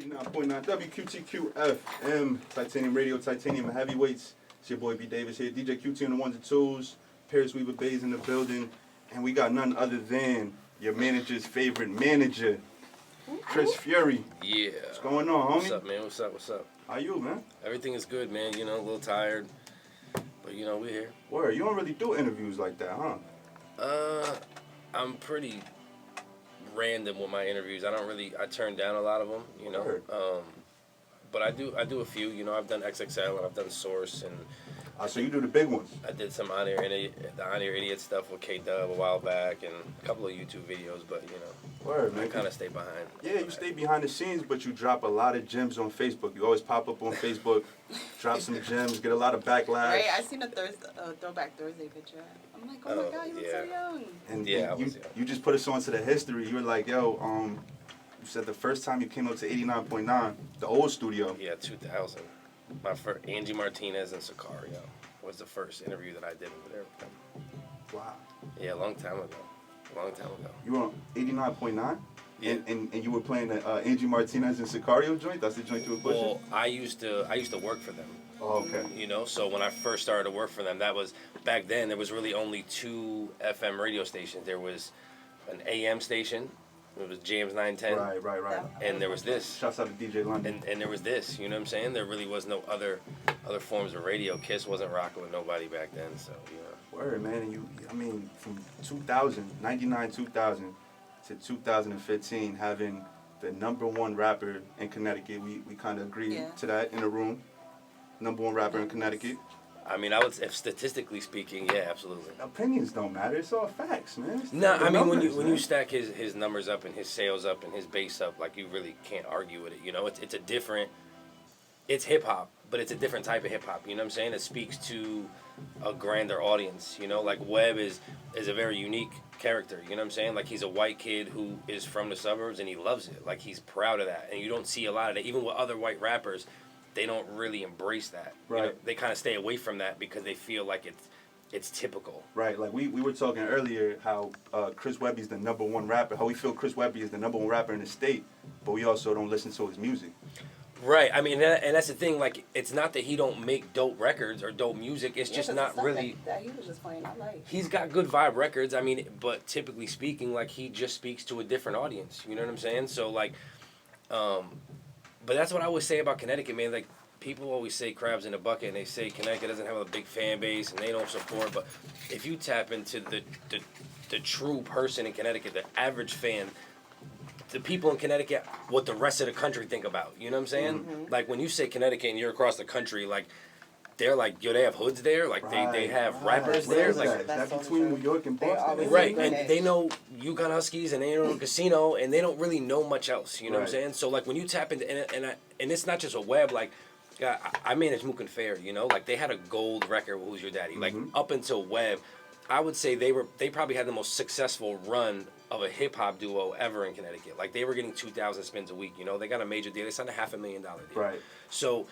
89.9 WQTQ FM, Titanium Radio, Titanium Heavyweights. It's your boy B. Davis here, DJ QT on the ones and twos, Paris Weaver Bays in the building, and we got none other than your manager's favorite manager, Chris Fury. Yeah. What's going on, homie? What's up, man? What's up? How you, man? Everything is good, man. You know, a little tired, but you know, we're here. Word, you don't really do interviews like that, huh? I'm pretty random with my interviews. I turn down a lot of them, you know. Word. But I do a few. You know, I've done XXL and I've done Source, and So you do the big ones. I did some the On Air Idiot stuff with K-Dub a while back, and a couple of YouTube videos. But you know, Word, man. I kind of stay behind. Yeah, you stay behind the scenes, but you drop a lot of gems on Facebook. You always pop up on Facebook, drop some gems, get a lot of backlash. Right, I seen a Throwback Thursday picture. I'm like, oh my God, you look so young. And Yeah, you just put us onto the history. You were like, yo, you said the first time you came up to 89.9, the old studio. Yeah, 2000. My first Angie Martinez and Sicario was the first interview that I did over there with them. Wow. Yeah, a long time ago. You were on 89.9? Yeah. And you were playing the Angie Martinez and Sicario joint? That's the joint you were pushing? Well, I used to work for them. Oh, okay. You know, so when I first started to work for them, that was back then. There was really only 2 FM radio stations. There was an AM station. It was James 910. Right. And there was this. Shouts out to DJ London. And there was this. You know what I'm saying? There really was no other forms of radio. Kiss wasn't rocking with nobody back then. So you know. Word, man. And from 99, 2000 to 2015, having the #1 rapper in Connecticut, we kind of agreed to that in the room. #1 rapper in Connecticut. I mean, I would, if statistically speaking, yeah, absolutely. Opinions don't matter. It's all facts, man. No, I mean, numbers, when you stack his numbers up and his sales up and his bass up, like, you really can't argue with it. You know, it's hip hop, but it's a different type of hip hop. You know what I'm saying? It speaks to a grander audience. You know, like Webb is a very unique character. You know what I'm saying? Like, he's a white kid who is from the suburbs and he loves it. Like, he's proud of that, and you don't see a lot of that. Even with other white rappers, they don't really embrace that. Right. You know, they kind of stay away from that because they feel like it's typical. Right, like we were talking earlier how Chris Webby's the #1 rapper, how we feel Chris Webby is the #1 rapper in the state, but we also don't listen to his music. Right, I mean, and that's the thing, like, it's not that he don't make dope records or dope music, it's just not really... That he was just playing, I like. He's got good vibe records, I mean, but typically speaking, like, he just speaks to a different audience, you know what I'm saying? So, like, but that's what I always say about Connecticut, man. Like, people always say crabs in a bucket, and they say Connecticut doesn't have a big fan base, and they don't support. But if you tap into the true person in Connecticut, the average fan, the people in Connecticut, what the rest of the country think about. You know what I'm saying? Mm-hmm. Like, when you say Connecticut and you're across the country, like, they're like, yo, they have hoods there? Like, they have rappers there? Like, that's between New York and Boston. right, and they know Yukon Huskies and they know Casino, and they don't really know much else. You know what I'm saying? So, like, when you tap into and it's not just a Web. Like, I managed Mook and Fair. You know, like, they had a gold record with Who's Your Daddy. Like, up until Web, I would say they probably had the most successful run of a hip hop duo ever in Connecticut. Like, they were getting 2,000 spins a week. You know, they got a major deal. They signed a $500,000 deal. Right. So.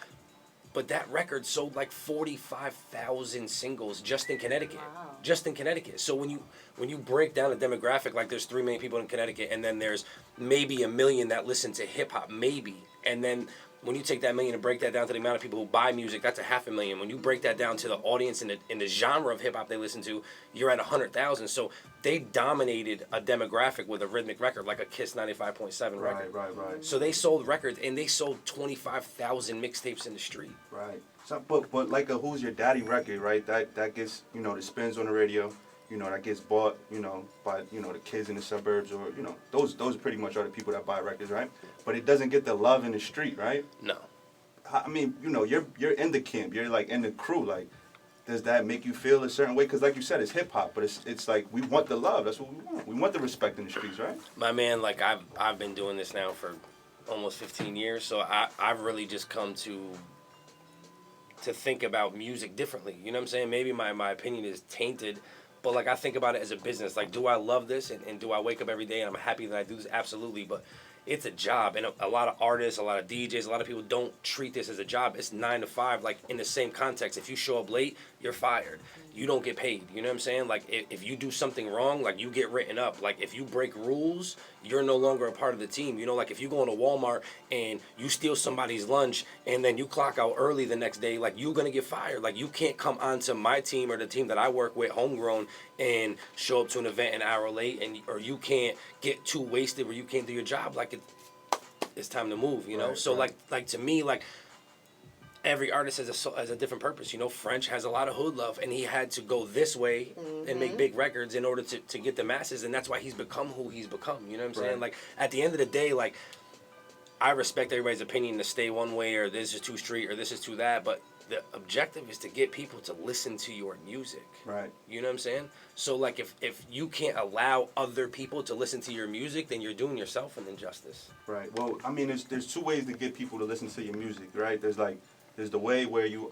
But that record sold like 45,000 singles just in Connecticut. Wow. Just in Connecticut. So when you break down the demographic, like, there's 3 million people in Connecticut, and then there's maybe 1 million that listen to hip hop, maybe. And then when you take that million and break that down to the amount of people who buy music, that's 500,000. When you break that down to the audience in the genre of hip hop they listen to, you're at 100,000. So they dominated a demographic with a rhythmic record, like a Kiss 95.7 record. Right. So they sold records, and they sold 25,000 mixtapes in the street. Right. So, but like a Who's Your Daddy record, right? That gets, you know, the spins on the radio. You know, that gets bought, you know, by, you know, the kids in the suburbs, or, you know, those pretty much are the people that buy records, right? But it doesn't get the love in the street, right? No. I mean, you know, you're in the camp, you're like in the crew, like, does that make you feel a certain way? Because like you said, it's hip hop, but it's like, we want the love. That's what we want. We want the respect in the streets, right? My man, like, I've been doing this now for almost 15 years, so I've really just come to think about music differently. You know what I'm saying? Maybe my opinion is tainted, but, like, I think about it as a business. Like, do I love this, and do I wake up every day and I'm happy that I do this? Absolutely, but it's a job, and a lot of artists, a lot of DJs, a lot of people don't treat this as a job. It's 9 to 5, like, in the same context. If you show up late, you're fired. you don't get paid. You know what I'm saying? Like if you do something wrong, like you get written up. Like if you break rules, you're no longer a part of the team. You know, like if you go into Walmart and you steal somebody's lunch and then you clock out early the next day, like you're gonna get fired. Like you can't come onto my team or the team that I work with, homegrown, and show up to an event an hour late, and or you can't get too wasted where you can't do your job. Like it's time to move. You know, Right, so right. like to me, like. Every artist has a different purpose. You know, French has a lot of hood love, and he had to go this way and make big records in order to get the masses, and that's why he's become who he's become. You know what I'm saying? Right. Like, at the end of the day, like, I respect everybody's opinion to stay one way, or this is too street, or this is too that, but the objective is to get people to listen to your music. Right. You know what I'm saying? So, like, if you can't allow other people to listen to your music, then you're doing yourself an injustice. Right. Well, I mean, there's two ways to get people to listen to your music, right? There's the way where you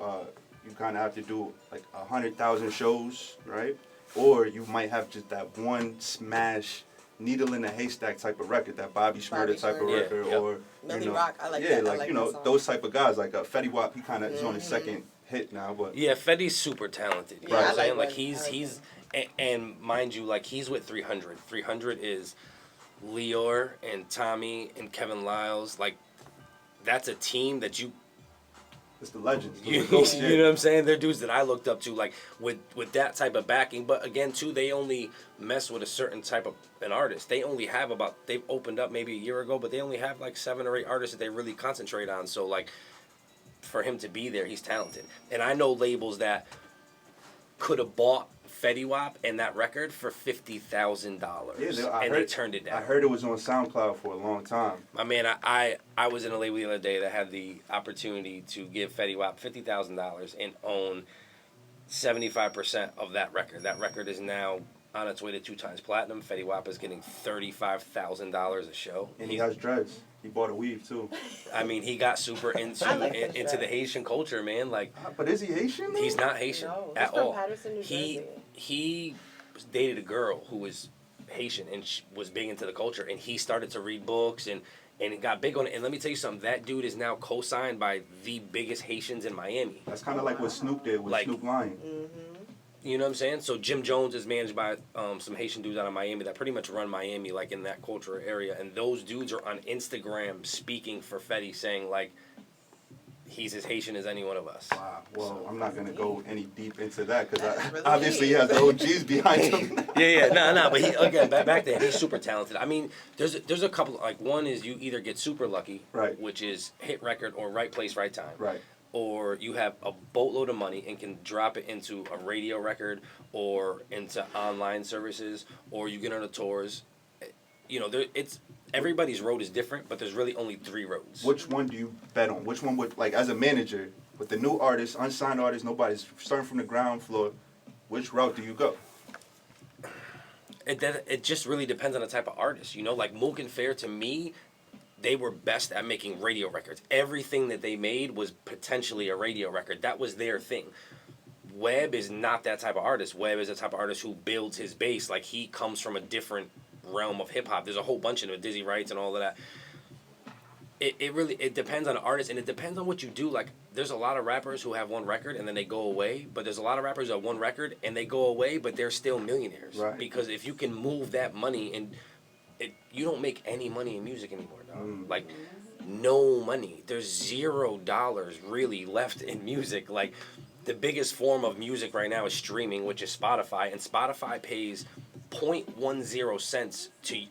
kind of have to do like 100,000 shows, right? Or you might have just that one smash, needle in a haystack type of record, that Bobby Shmurda type of Shmurda. Yeah, record, yep. or Millie Rock, I like yeah, that. I like like you that know song. those type of guys, like Fetty Wap. He kind of is on his second hit now, but Yeah, Fetty's super talented. You Yeah, know what I I'm saying? like Like him. I like he's and mind you, like he's with 300. 300 is Lior and Tommy and Kevin Lyles. Like that's a team that you it's the legends. you, The GOATs, you know what I'm saying? They're dudes that I looked up to, like with that type of backing. But again, too, they only mess with a certain type of an artist. They only have they've opened up maybe a year ago, but they only have like 7 or 8 artists that they really concentrate on. So like, for him to be there, he's talented. And I know labels that could have bought Fetty Wap and that record for $50,000, and they turned it down. I heard it was on SoundCloud for a long time. My man, I was in a label the other day that had the opportunity to give Fetty Wap $50,000 and own 75% of that record. That record is now on its way to 2 times platinum. Fetty Wap is getting $35,000 a show. And he has dreads. He bought a weave too. I mean, he got super into I like that into shit. the Haitian culture, man. Like, But is he Haitian? Though? he's not Haitian No, he's at from all. Patterson, New He Jersey. he dated a girl who was Haitian and was big into the culture, and he started to read books and it got big on it. And let me tell you something, that dude is now co-signed by the biggest Haitians in Miami. That's kind of like what Snoop did with Like- Snoop Lion. You know what I'm saying? So Jim Jones is managed by some Haitian dudes out of Miami that pretty much run Miami, like in that cultural area. And those dudes are on Instagram speaking for Fetty, saying like, he's as Haitian as any one of us. Wow. Well, I'm not gonna go any deep into that because That's really obviously he deep. has the OGs behind him. Yeah, no, but he again back then he's super talented. I mean, there's a couple, like one is you either get super lucky, Right. which is hit record or right place, right time, Right. or you have a boatload of money and can drop it into a radio record or into online services, or you get on the tours. You know, it's everybody's road is different, but there's really only 3 roads. Which one do you bet on? Which one would, like, as a manager, with the new artists, unsigned artists, nobody's starting from the ground floor, which route do you go? It just really depends on the type of artist. You know, like Mook and Fair, to me, they were best at making radio records. Everything that they made was potentially a radio record. That was their thing. Webb is not that type of artist. Webb is the type of artist who builds his base. Like, he comes from a different realm of hip-hop. There's a whole bunch of it, Dizzy Wrights and all of that. It really depends on the artist, and it depends on what you do. Like, there's a lot of rappers who have one record and then they go away, but there's a lot of rappers who have one record and they go away, but they're still millionaires. Right. Because if you can move that money, and you don't make any money in music anymore, dog. Like, no money. There's $0 really left in music. Like, the biggest form of music right now is streaming, which is Spotify, and Spotify pays 0.10 cents to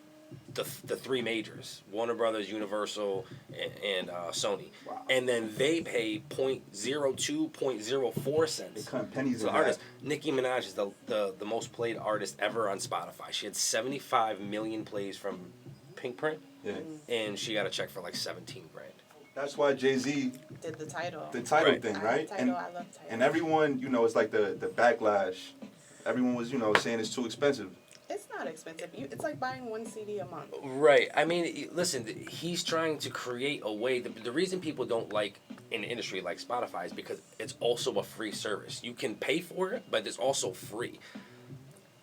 the 3 majors, Warner Brothers, Universal, and Sony. Wow. And then they pay 0.02, 0.04 They cents cut pennies to in the artist. half. Nicki Minaj is the most played artist ever on Spotify. She had 75 million plays from Pink Print, Yeah. and she got a check for like 17 grand. That's why Jay-Z, Did the title. the title Right. thing, I right? love title. I love title. And everyone, you know, it's like the backlash. Everyone was, you know, saying it's too expensive. It's not expensive. It's like buying 1 CD a month. Right. I mean, listen, he's trying to create a way. The reason people don't like an industry like Spotify is because it's also a free service. You can pay for it, but it's also free.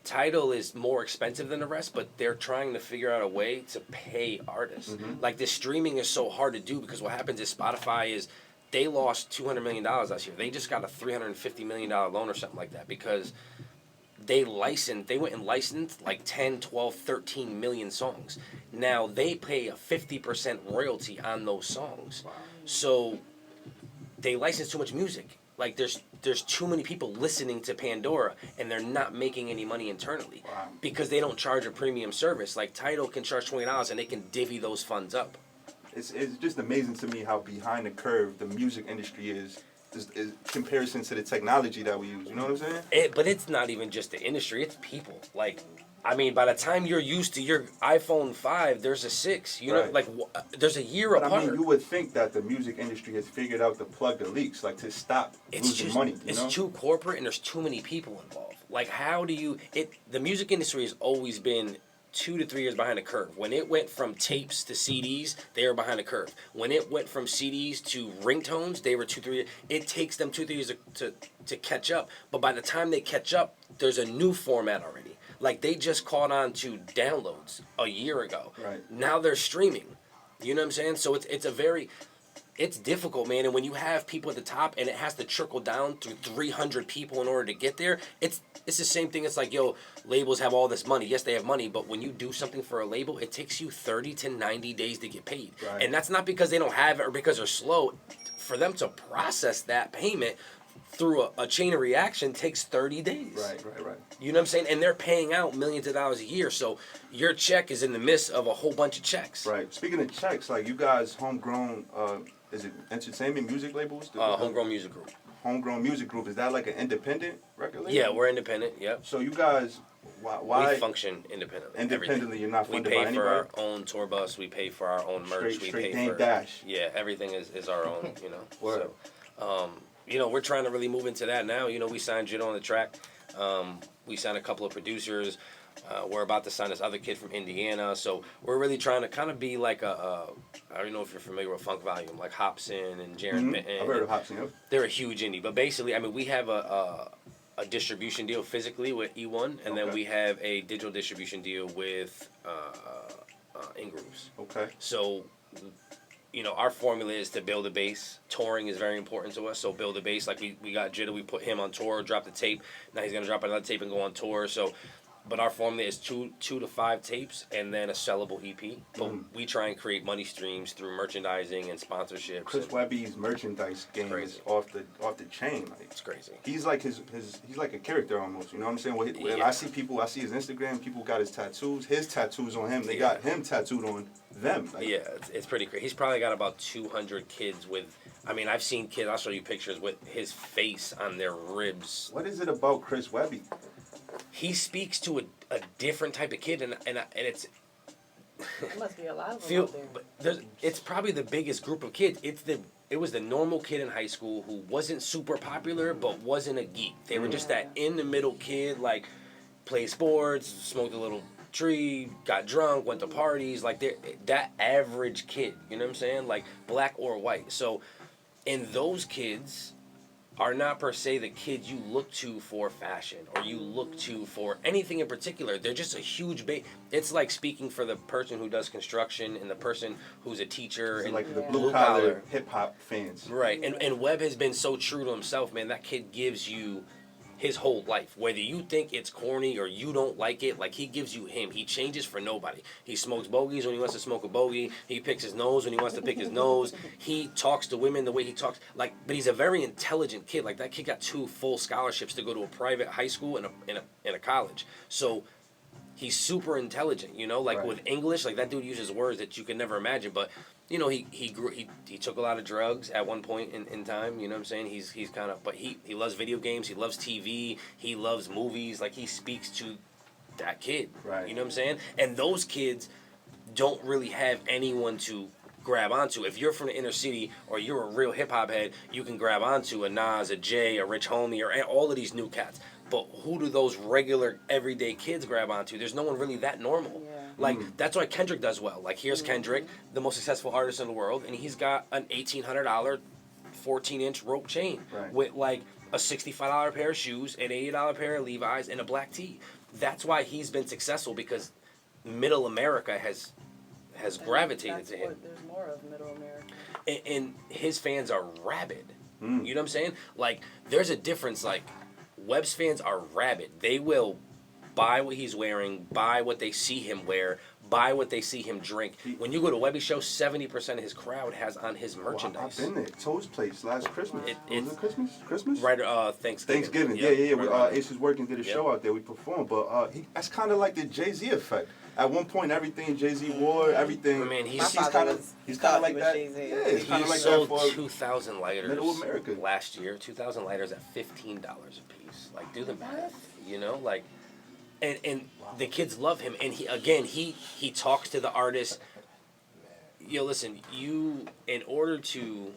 Tidal is more expensive than the rest, but they're trying to figure out a way to pay artists. Like, the streaming is so hard to do because what happens is Spotify is they lost $200 million last year. They just got a $350 million loan or something like that because they went and licensed like 10, 12, 13 million songs. Now they pay a 50% royalty on those songs. So they license too much music. Like there's too many people listening to Pandora and they're not making any money internally because they don't charge a premium service. Like Tidal can charge $20 and they can divvy those funds up. It's just amazing to me how behind the curve the music industry is comparison to the technology that we use. You know what I'm saying? But it's not even just the industry; it's people. Like, I mean, by the time you're used to your iPhone 5, there's a 6. You know, Right. like there's a year But apart. I mean, you would think that the music industry has figured out to plug the leaks, like to stop losing money. You know? It's too corporate and there's too many people involved. Like, how do you? The music industry has always been 2 to 3 years behind the curve. When it went from tapes to CDs, they were behind the curve. When it went from CDs to ringtones, they were 2, 3 years. It takes them 2, 3 years to catch up. But by the time they catch up, there's a new format already. Like, they just caught on to downloads a year ago. Right. Now they're streaming. You know what I'm saying? So it's difficult, man. And when you have people at the top and it has to trickle down through 300 people in order to get there, it's the same thing. It's like, yo, labels have all this money. Yes, they have money, but when you do something for a label, it takes you 30 to 90 days to get paid. Right. And that's not because they don't have it or because they're slow. For them to process that payment through a chain of reaction takes 30 days. Right. You know what I'm saying? And they're paying out millions of dollars a year. So your check is in the midst of a whole bunch of checks. Right. Speaking of checks, like you guys, homegrown, is it entertainment music labels? Homegrown Music Group. Homegrown Music Group. Is that like an independent record label? Yeah, we're independent. Yep. So you guys, why We function independently. independently? Everything. You're not We funded pay by for anybody. our own tour bus. We pay for our own merch. Straight we pay Dame for Dash. Yeah, everything is our own. You know. Word. So, you know, we're trying to really move into that now. You know, we signed Jit on the track. We signed a couple of producers. We're about to sign this other kid from Indiana. So we're really trying to kind of be like I don't know if you're familiar with Funk Volume, like Hobson and Jaron Benton. I've heard of Hobson. Yep. They're a huge indie, but basically, I mean, we have a distribution deal physically with E1, and then Okay. we have a digital distribution deal with Ingrooves. Okay. So, you know, our formula is to build a base. Touring is very important to us, so build a base. Like we got Jitta, we put him on tour, dropped the tape. Now he's gonna drop another tape and go on tour. So, but our formula is two to 5 tapes and then a sellable EP. But we try and create money streams through merchandising and sponsorships. Chris and Webby's merchandise game Crazy. is off the chain. Like, it's crazy. he's like he's like a character almost. You know what I'm saying? When Yeah. I see his Instagram. People got his tattoos on him. They got him tattooed on them. Like, Yeah, it's pretty crazy. He's probably got about 200 kids with. I mean, I've seen kids. I'll show you pictures with his face on their ribs. What is it about Chris Webby? He speaks to a different type of kid, and it's There must be a lot of them out there. but it's probably the biggest group of kids. It was the normal kid in high school who wasn't super popular but wasn't a geek. They were just that in the middle kid, like played sports, smoked a little tree, got drunk, went to parties, like that average kid. You know what I'm saying? Like black or white. So, and those kids are not per se the kids you look to for fashion or you look to for anything in particular. They're just a huge it's like speaking for the person who does construction and the person who's a teacher It's and like the Yeah. blue collar hip hop fans. right. And Webb has been so true to himself, man. That kid gives you his whole life. Whether you think it's corny or you don't like it, like he gives you him. He changes for nobody. He smokes bogeys when he wants to smoke a bogey. He picks his nose when he wants to pick his nose. He talks to women the way he talks. Like, but he's a very intelligent kid. Like that kid got 2 full scholarships to go to a private high school and a college. So he's super intelligent, you know, like Right. with English, like that dude uses words that you could never imagine. But you know, he took a lot of drugs at one point in time. You know what I'm saying? He's kind of, but he loves video games. He loves TV. He loves movies. Like he speaks to that kid. Right. You know what I'm saying? And those kids don't really have anyone to grab onto. If you're from the inner city or you're a real hip hop head, you can grab onto a Nas, a Jay, a Rich Homie, or all of these new cats. But who do those regular everyday kids grab onto? There's no one really that normal. Yeah. Like that's why Kendrick does well. Like here's Kendrick, the most successful artist in the world, and he's got an $1,800 14-inch rope chain Right. with like a $65 pair of shoes, an $80 pair of Levi's, and a black tee. That's why he's been successful because middle America has has And gravitated that's to him. what there's more of Middle America. And his fans are rabid. Mm. You know what I'm saying? Like, there's a difference. Like, Webb's fans are rabid. They will buy what he's wearing, buy what they see him wear, buy what they see him drink. When you go to Webby's show, 70% of his crowd has on his merchandise. I've been there. Toast Place last Christmas. Was it Christmas? Christmas? Right, Thanksgiving. Thanksgiving. Yep, Yeah. right. Ace was working, did a show out there. We performed, but that's kind of like the Jay-Z effect. At one point, everything Jay-Z wore, everything. I mean, My he's father kind of was- he's thought kind of he like was that. Jay-Z. Yeah, he's kind He of like sold that for 2,000 lighters Middle America. last year. 2,000 lighters at $15 a piece. Like, do the math. You know, like, and the kids love him. And he talks to the artist. Yo, listen, in order to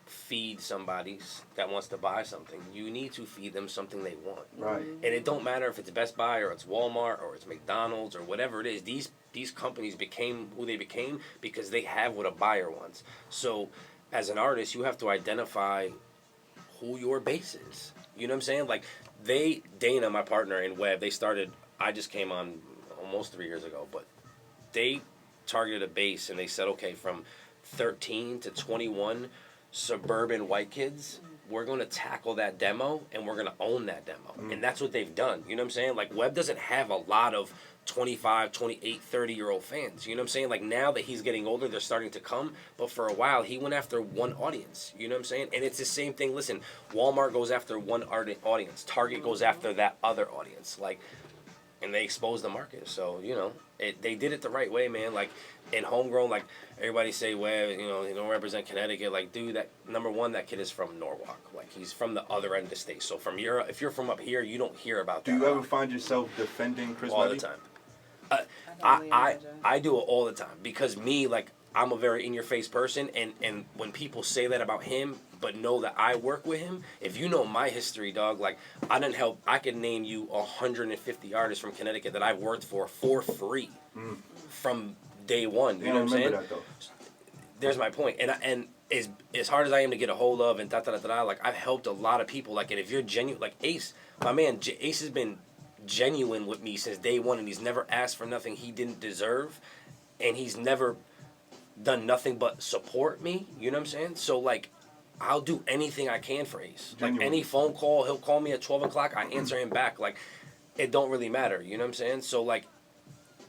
feed somebody that wants to buy something, you need to feed them something they want. Right. And it don't matter if it's Best Buy or it's Walmart or it's McDonald's or whatever it is. These companies became who they became because they have what a buyer wants. So as an artist, you have to identify who your base is. You know what I'm saying? Like Dana, my partner in Web, I just came on almost 3 years ago, but they targeted a base and they said, okay, from 13 to 21 suburban white kids, we're going to tackle that demo and we're going to own that demo. And that's what they've done. You know what I'm saying? Like, Webb doesn't have a lot of 25, 28, 30-year-old fans. You know what I'm saying? Like, now that he's getting older, they're starting to come. But for a while, he went after one audience. You know what I'm saying? And it's the same thing. Listen, Walmart goes after one audience. Target goes after that other audience. Like, and they expose the market. So, you know, they did it the right way, man. Like, in homegrown, like, everybody say, well, you know, they don't represent Connecticut. Like, dude, number one, that kid is from Norwalk. Like, he's from the other end of the state. So if you're from up here, you don't hear about that. Do you ever find yourself defending Chris all Webby? the time? I I do it all the time because me, like, I'm a very in-your-face person, and when people say that about him, but know that I work with him, if you know my history, dog, like, I could name you 150 artists from Connecticut that I've worked for free from day one. You know what I'm saying? That, though. There's my point. And as hard as I am to get a hold of and like, I've helped a lot of people. Like, and if you're genuine, like Ace, my man, Ace has been genuine with me since day one, and he's never asked for nothing he didn't deserve, and he's never done nothing but support me. You know what I'm saying? So, like, I'll do anything I can for Ace. Like, any phone call, he'll call me at 12 o'clock, I answer him back. Like, it don't really matter. You know what I'm saying? So, like,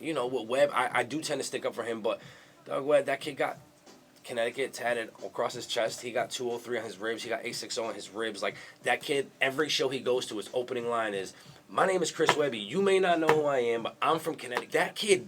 you know, with Webb, I do tend to stick up for him, but dog, Webb, that kid got Connecticut tatted across his chest. He got 203 on his ribs. He got 860 on his ribs. Like, that kid, every show he goes to, his opening line is, "My name is Chris Webby. You may not know who I am, but I'm from Connecticut." That kid,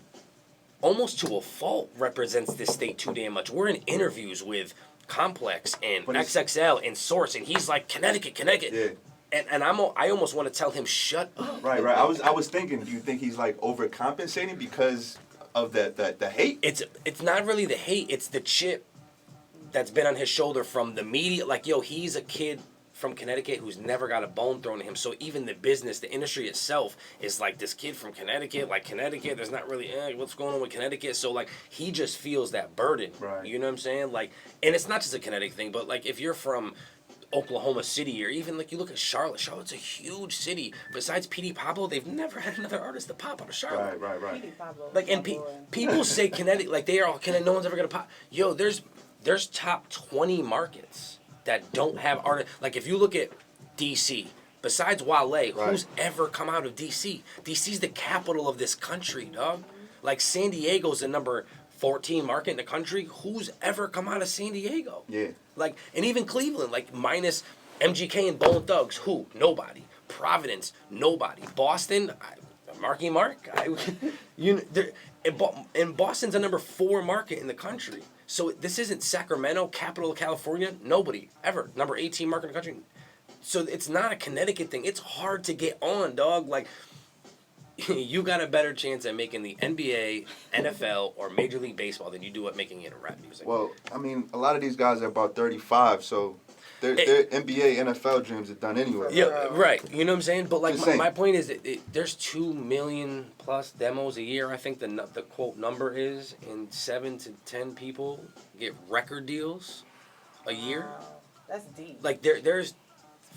almost to a fault, represents this state too damn much. We're in interviews with Complex and XXL and Source, and he's like, Connecticut. Yeah. And I almost want to tell him, shut up. Right. I was thinking, do you think he's like overcompensating because of the hate? It's not really the hate. It's the chip that's been on his shoulder from the media. Like, yo, he's a kid from Connecticut who's never got a bone thrown at him. So even the business, the industry itself is like, this kid from Connecticut, like, Connecticut, there's not really, what's going on with Connecticut? So, like, he just feels that burden. Right. You know what I'm saying? Like, and it's not just a Connecticut thing, but, like, if you're from Oklahoma City, or even, like, you look at Charlotte. Charlotte's a huge city. Besides P.D. Pablo, they've never had another artist to pop out of Charlotte. Right. Like, and people say Connecticut, like, they are all Connecticut, no one's ever gonna pop. Yo, there's top 20 markets that don't have artists. Like, if you look at D.C., besides Wale, who's ever come out of D.C.? D.C.'s the capital of this country, dog. Like, San Diego's the number 14 market in the country. Who's ever come out of San Diego? Yeah. Like, and even Cleveland, like, minus MGK and Bone Thugs, who? Nobody. Providence, nobody. Boston, Marky Mark. And Boston's a number 4 market in the country. So this isn't Sacramento, capital of California. Nobody, ever. Number 18 market in the country. So it's not a Connecticut thing. It's hard to get on, dog. Like, you got a better chance at making the NBA, NFL, or Major League Baseball than you do at making it in rap music. Well, I mean, a lot of these guys are about 35, so their NBA, NFL dreams are done anyway. Yeah, right. You know what I'm saying? But, like, Just my point is that there's 2 million plus demos a year. I think the quote number is, and 7 to 10 people get record deals a year. Wow. That's deep. Like, there's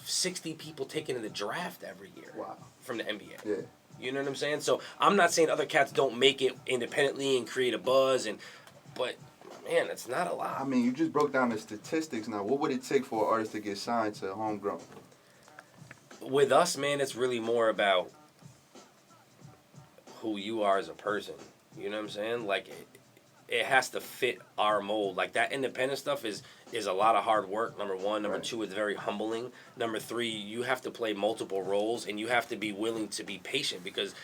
60 people taken in the draft every year. Wow. From the NBA. Yeah. You know what I'm saying? So I'm not saying other cats don't make it independently and create a buzz, but man, it's not a lot. I mean, you just broke down the statistics. Now, what would it take for an artist to get signed to Homegrown? With us, man, it's really more about who you are as a person. You know what I'm saying? Like, it has to fit our mold. Like, that independent stuff is a lot of hard work, number one. Number Right. two, it's very humbling. Number three, you have to play multiple roles, and you have to be willing to be patient, because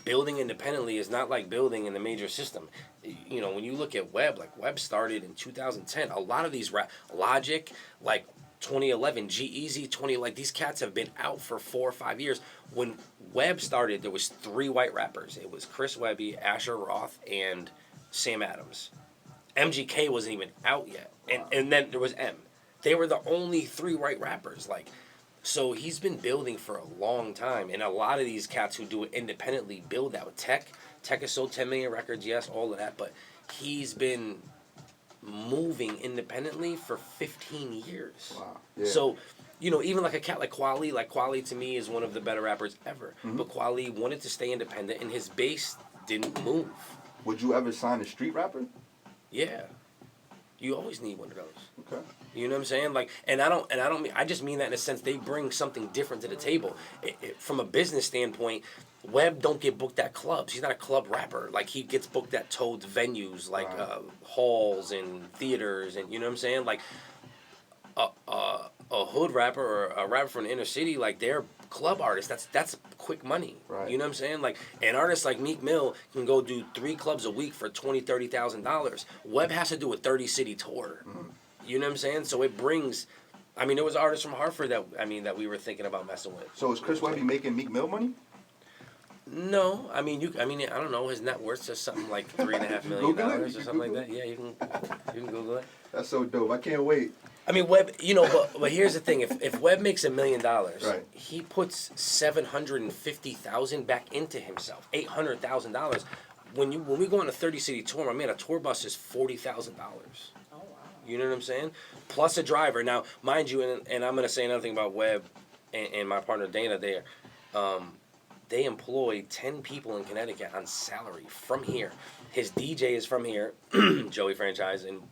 building independently is not like building in the major system. You know, when you look at Web, like, Web started in 2010. A lot of these Logic, like 2011, G-Eazy, like, these cats have been out for 4 or 5 years. When Web started, there was 3 white rappers. It was Chris Webby, Asher Roth, and Sam Adams. MGK wasn't even out yet. And then there was M. They were the only 3 white rappers. Like, so he's been building for a long time. And a lot of these cats who do it independently build out. Tech has sold 10 million records, yes, all of that. But he's been moving independently for 15 years. Wow. Yeah. So, you know, even like a cat like Kweli to me is one of the better rappers ever. Mhm. But Kweli wanted to stay independent, and his bass didn't move. Would you ever sign a street rapper? Yeah. You always need one of those. Okay. You know what I'm saying? Like, and I just mean that in a sense they bring something different to the table. From a business standpoint, Webb don't get booked at clubs. He's not a club rapper. Like, he gets booked at Toad's venues, like Right. halls and theaters, and you know what I'm saying? Like, a hood rapper or a rapper from the inner city, like, they're club artists. That's quick money. Right. You know what I'm saying? Like, an artist like Meek Mill can go do 3 clubs a week for $20,000-$30,000. Webb has to do a 30-city tour. You know what I'm saying? So it brings. I mean, there was artists from Hartford that we were thinking about messing with. So is Chris Webby making Meek Mill money? No, I mean I don't know. His net worth's just something like $3.5 million Google it? or You can something like Google that. Yeah, you can Google it. That's so dope. I can't wait. I mean, Webb, you know, but here's the thing: if Webb makes $1 million, Right. he puts $750,000 back into himself, $800,000. When we go on a 30-city tour, my man, a tour bus is $40,000. Oh wow. You know what I'm saying? Plus a driver. Now, mind you, and I'm gonna say another thing about Webb and my partner Dana there. They employ 10 people in Connecticut on salary from here. His DJ is from here, Joey Franchise, and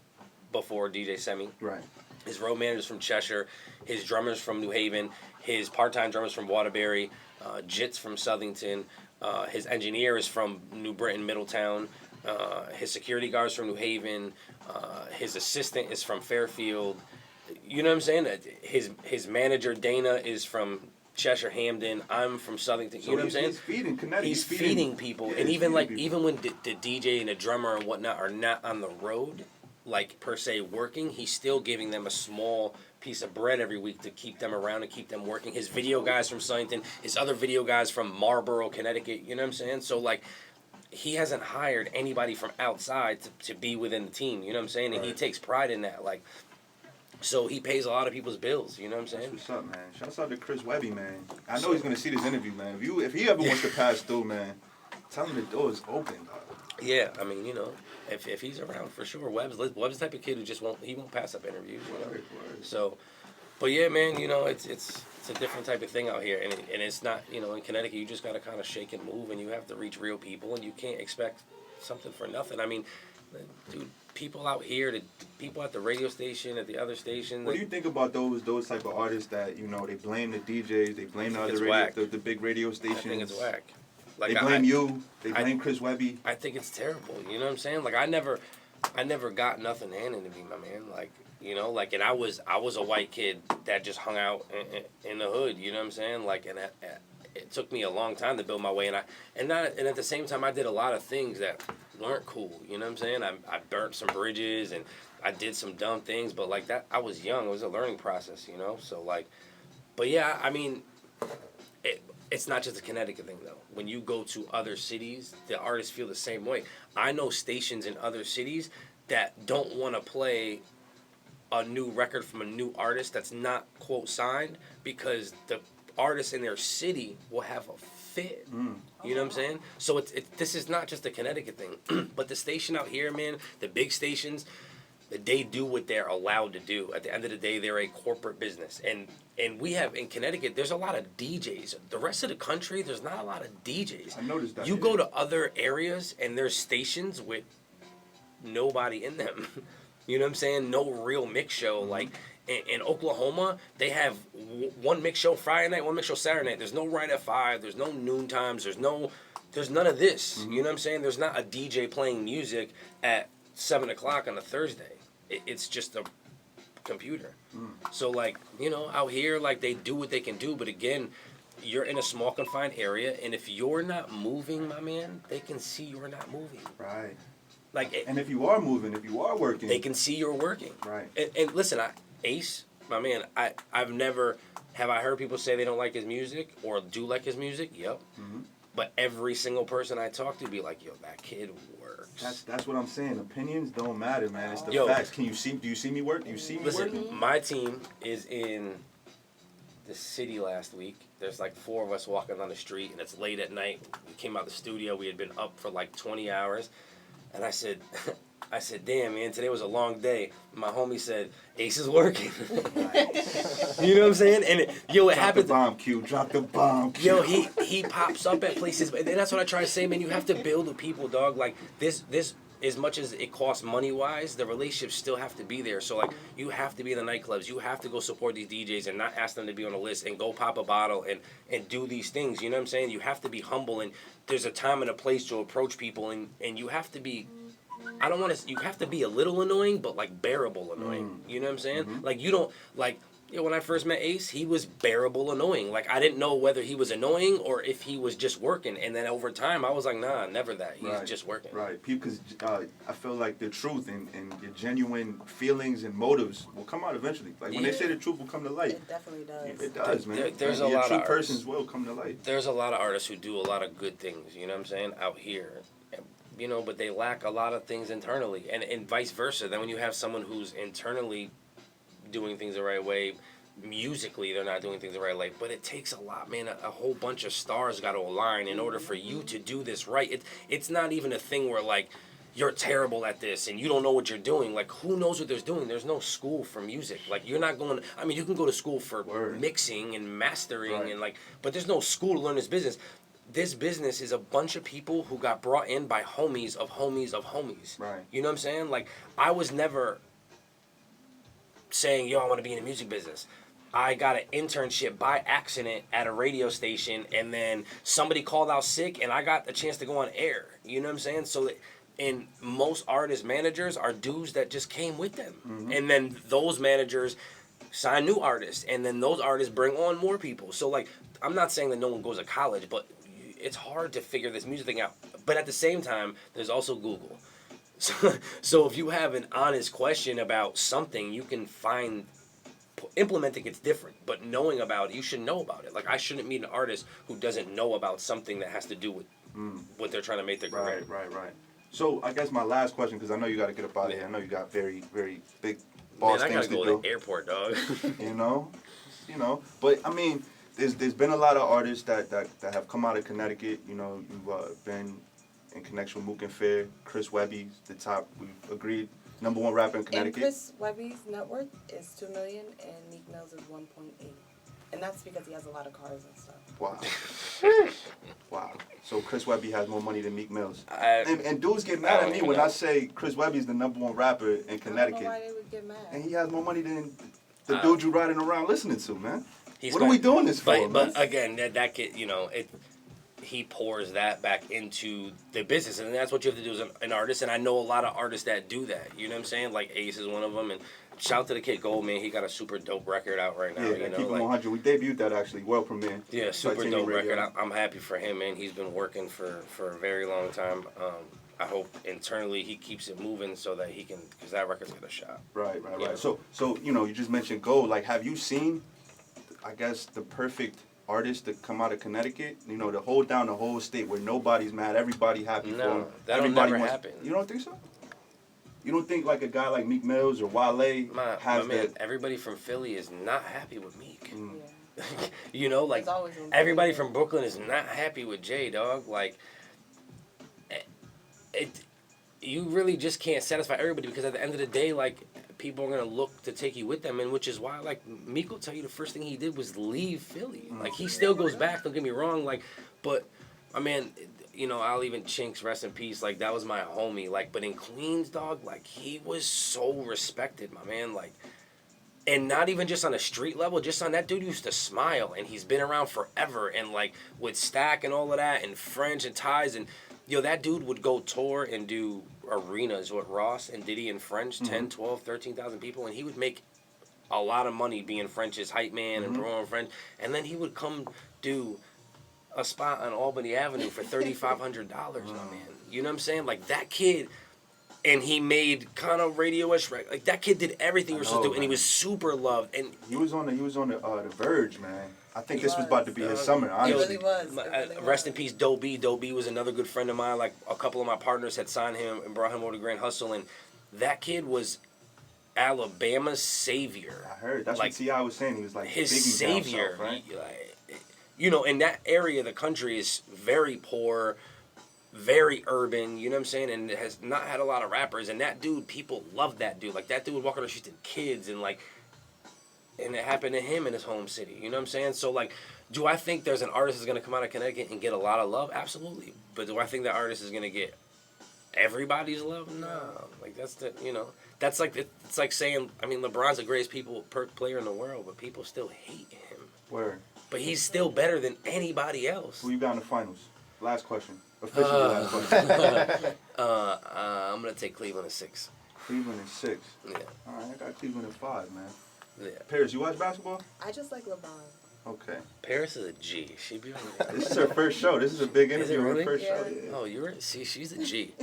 before DJ Semi. Right. His road manager's from Cheshire. His drummer's from New Haven. His part-time drummer's from Waterbury. Jit's from Southington. His engineer is from New Britain, Middletown. His security guard's from New Haven. His assistant is from Fairfield. You know what I'm saying? His manager, Dana, is from Cheshire, Hamden. I'm from Southington. So You know what I'm saying? He's feeding Connecticut. He's feeding people. Yeah, And he's even feeding people. even when the DJ and the drummer and whatnot are not on the road, like per se working, he's still giving them a small piece of bread every week to keep them around and keep them working. His video guys from Southington, his other video guys from Marlboro, Connecticut. You know what I'm saying? So like, he hasn't hired anybody from outside to be within the team. You know what I'm saying? And he Right. takes pride in that. Like, so he pays a lot of people's bills. You know what I'm That's saying? what's up, man. Shouts out to Chris Webby, man. I know he's gonna see this interview, man. If he ever wants to pass through, man, tell him the door is open, dog. Yeah, I mean, you know, if he's around for sure, Webb's the type of kid who just won't pass up interviews. You know? Word. So, but yeah, man, you know, it's a different type of thing out here, and it's not, you know, in Connecticut you just gotta kind of shake and move, and you have to reach real people, and you can't expect something for nothing. I mean, dude, people out here, the people at the radio station, at the other station. What do you think about those type of artists that, you know, they blame the DJs, they blame the I think other it's radio, whack. the big radio I stations. think it's whack. Like, They blame you. They blame Chris Webby. I think it's terrible. You know what I'm saying? Like, I never got nothing handed to me, my man. Like, you know, like, and I was a white kid that just hung out in the hood. You know what I'm saying? Like, and it took me a long time to build my way, and at the same time I did a lot of things that weren't cool. You know what I'm saying? I burnt some bridges and I did some dumb things, but like that, I was young. It was a learning process, you know. So like, but yeah, I mean, it's not just a Connecticut thing though. When you go to other cities, the artists feel the same way. I know stations in other cities that don't want to play a new record from a new artist that's not quote signed because the artist in their city will have a fit. You know what I'm saying? So this is not just a Connecticut thing, but the station out here, man, the big stations, they do what they're allowed to do. At the end of the day, they're a corporate business, and we have in Connecticut. There's a lot of DJs. The rest of the country, there's not a lot of DJs. I noticed that. You go to other areas, and there's stations with nobody in them. You know what I'm saying? No real mix show. Like in Oklahoma, they have one mix show Friday night, one mix show Saturday night. There's no right at 5. There's no noon times. There's none of this. You know what I'm saying? There's not a DJ playing music at 7 o'clock on a Thursday. It's just a computer. So like, you know, out here, like they do what they can do. But again, you're in a small confined area, and if you're not moving, my man, they can see you're not moving. Right. Like, And if you are moving, if you are working, they can see you're working. Right. And listen, Ace, my man, I've never have I heard people say they don't like his music or do like his music. Yep. Mhm. But every single person I talk to be like, yo, that kid works. That's what I'm saying. Opinions don't matter, man. It's the Yo. facts. Do you see me work? Do you see me Listen, working? my team is in the city last week. There's like 4 of us walking on the street, and it's late at night. We came out the studio. We had been up for like 20 hours. And I said, damn, man, today was a long day. My homie said, Ace is working. You know what I'm saying? And it Drop happened. the bomb, Q. Drop the bomb, Q. Yo, he pops up at places, and that's what I try to say, man. You have to build with people, dog. Like this, as much as it costs money wise, the relationships still have to be there. So like, you have to be in the nightclubs. You have to go support these DJs and not ask them to be on a list and go pop a bottle and do these things. You know what I'm saying? You have to be humble, and there's a time and a place to approach people, and you have to be. I don't want to. You have to be a little annoying, but like bearable annoying. You know what I'm saying? Mm-hmm. Like you don't like. You know, when I first met Ace, he was bearable annoying. Like I didn't know whether he was annoying or if he was just working. And then over time, I was like, nah, never that. He's Right. just working. Right, because I feel like the truth and your genuine feelings and motives will come out eventually. Like when they say the truth will come to light. It definitely does. It does, man. There's And a your lot true of artists. persons will come to light. There's a lot of artists who do a lot of good things. You know what I'm saying? Out here. You know, but they lack a lot of things internally, and vice versa. Then when you have someone who's internally doing things the right way, musically they're not doing things the right way. But it takes a lot, man. A whole bunch of stars got to align in order for you to do this right. It's not even a thing where like you're terrible at this and you don't know what you're doing. Like who knows what they're doing? There's no school for music. Like you're not going. I mean, you can go to school for Word. mixing and mastering Right. and like, but there's no school to learn this business. This business is a bunch of people who got brought in by homies of homies of homies. Right. You know what I'm saying? Like, I was never saying, yo, I want to be in the music business. I got an internship by accident at a radio station, and then somebody called out sick, and I got the chance to go on air. You know what I'm saying? So that, and most artist managers are dudes that just came with them. Mm-hmm. And then those managers sign new artists, and then those artists bring on more people. So, like, I'm not saying that no one goes to college, but it's hard to figure this music thing out. But at the same time, there's also Google. So if you have an honest question about something, you can find, implementing it's different, but knowing about it, you should know about it. Like I shouldn't meet an artist who doesn't know about something that has to do with what they're trying to make their career. Right. So I guess my last question, because I know you got to get up out of here. I know you got very, very big boss Man, I things gotta go to to do. the airport, dog. You know. But I mean, there's been a lot of artists that have come out of Connecticut. You know, you've been in connection with Mook and Fair. Chris Webby's the top. We agreed, #1 rapper in And Connecticut. Chris Webby's net worth is $2 million, and Meek Mill's is 1.8, and that's because he has a lot of cars and stuff. Wow. Wow. So Chris Webby has more money than Meek Mills. And dudes get mad at me when I say Chris Webby's the #1 rapper in I don't know Connecticut. why they would get mad. And he has more money than the dude you riding around listening to, man. He's What are we right. doing this for, But man? again, that kid, you know, he pours that back into the business, and that's what you have to do as an artist. And I know a lot of artists that do that. You know what I'm saying? Like Ace is one of them, and shout out to the kid Gold, man. He got a super dope record out right now. Yeah, you know, Keep It like 100. We debuted that actually, world premiere. yeah, super Titanium dope Radio. record. I'm happy for him, man. He's been working for a very long time. I hope internally he keeps it moving so that he can, because that record's got a shot. Right. Yeah. So you know, you just mentioned Gold. Like, have you seen, I guess, the perfect artist to come out of Connecticut? You know, to hold down the whole state where nobody's mad, everybody happy for No, him. that'll Everybody never wants, happen. You don't think so? You don't think like a guy like Meek Mills or Wale My has man, that? everybody from Philly is not happy with Meek. Yeah. You know, like There's always room for everybody improvement. from Brooklyn is not happy with Jay, dog. Like, it you really just can't satisfy everybody because at the end of the day, like, people are gonna look to take you with them, and which is why, like, Meek will tell you the first thing he did was leave Philly. Like, he still goes back. Don't get me wrong. Like, but my man, you know, I'll even Chinks, rest in peace. Like, that was my homie. Like, but in Queens, dog, like, he was so respected, my man. Like, and not even just on a street level, just on that dude used to smile, and he's been around forever, and like with Stack and all of that, and French and Ties, and yo, that dude would go tour and do arenas with Ross and Diddy and French, 10, 12, 13,000 people, and he would make a lot of money being French's hype man and promoting French, and then he would come do a spot on Albany Avenue for $3,500, my man. You know what I'm saying? Like, that kid. And he made kind of radio-ish, like, that kid did everything he was supposed to do, and he was super loved. And he was on the Verge, man. I think this was about to be his summer. He Honestly, really was. It really rest in was. peace, Doe B. Doe B was another good friend of mine. Like, a couple of my partners had signed him and brought him over to Grand Hustle, and that kid was Alabama's savior. I heard. That's like, what T.I. was saying. He was like his Biggie down savior. south, right? You know, and that area of the country is very poor, very urban, you know what I'm saying, and it has not had a lot of rappers, and that dude, people love that dude. Like, that dude would walk on the streets to kids, and like, and it happened to him in his home city, you know what I'm saying? So like, do I think there's an artist that's gonna come out of Connecticut and get a lot of love? Absolutely. But do I think that artist is gonna get everybody's love? No. Like, that's the, you know, that's like, it's like saying, I mean, LeBron's the greatest player in the world, but people still hate him. Word. But he's still better than anybody else. Who you got in the finals? Last question. Officially last question. I'm gonna take Cleveland at 6. Cleveland is 6. Yeah. All right, I got Cleveland at 5, man. Yeah. Paris, you watch basketball? I just like LeBron. Okay. Paris is a G. She be on This is her first show. This is a big Is it interview. really? Her first Yeah. show. Yeah. Oh, see, she's a G.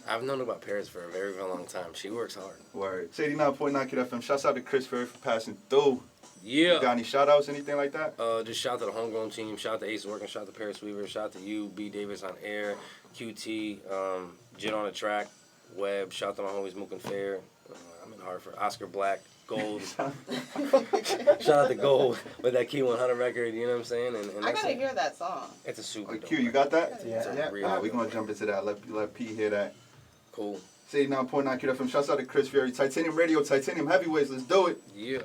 I've known about Paris for a very, very long time. She works hard. Word. It's 89.9 Kid FM. Shouts out to Chris Ferry for passing through. Yeah. You got any shout outs, anything like that? Just shout out to the homegrown team. Shout out to Ace Working. Shout out to Paris Weaver. Shout out to you, B. Davis on air. QT. Jit on the track. Webb. Shout out to my homies Mook and Fair. I'm in Hartford. Oscar Black. Gold. Shout out to Gold with that Key 100 record. You know what I'm saying? And I that's gotta it. hear that song. It's a super dope Q, you record. got that? It's a Yeah. real All right, we're dope going to record. jump into that. Let P hear that. Cool. It's 89.9 Kid FM. Shouts out to Chris Ferry. Titanium Radio, Titanium Heavyweights. Let's do it. Yeah.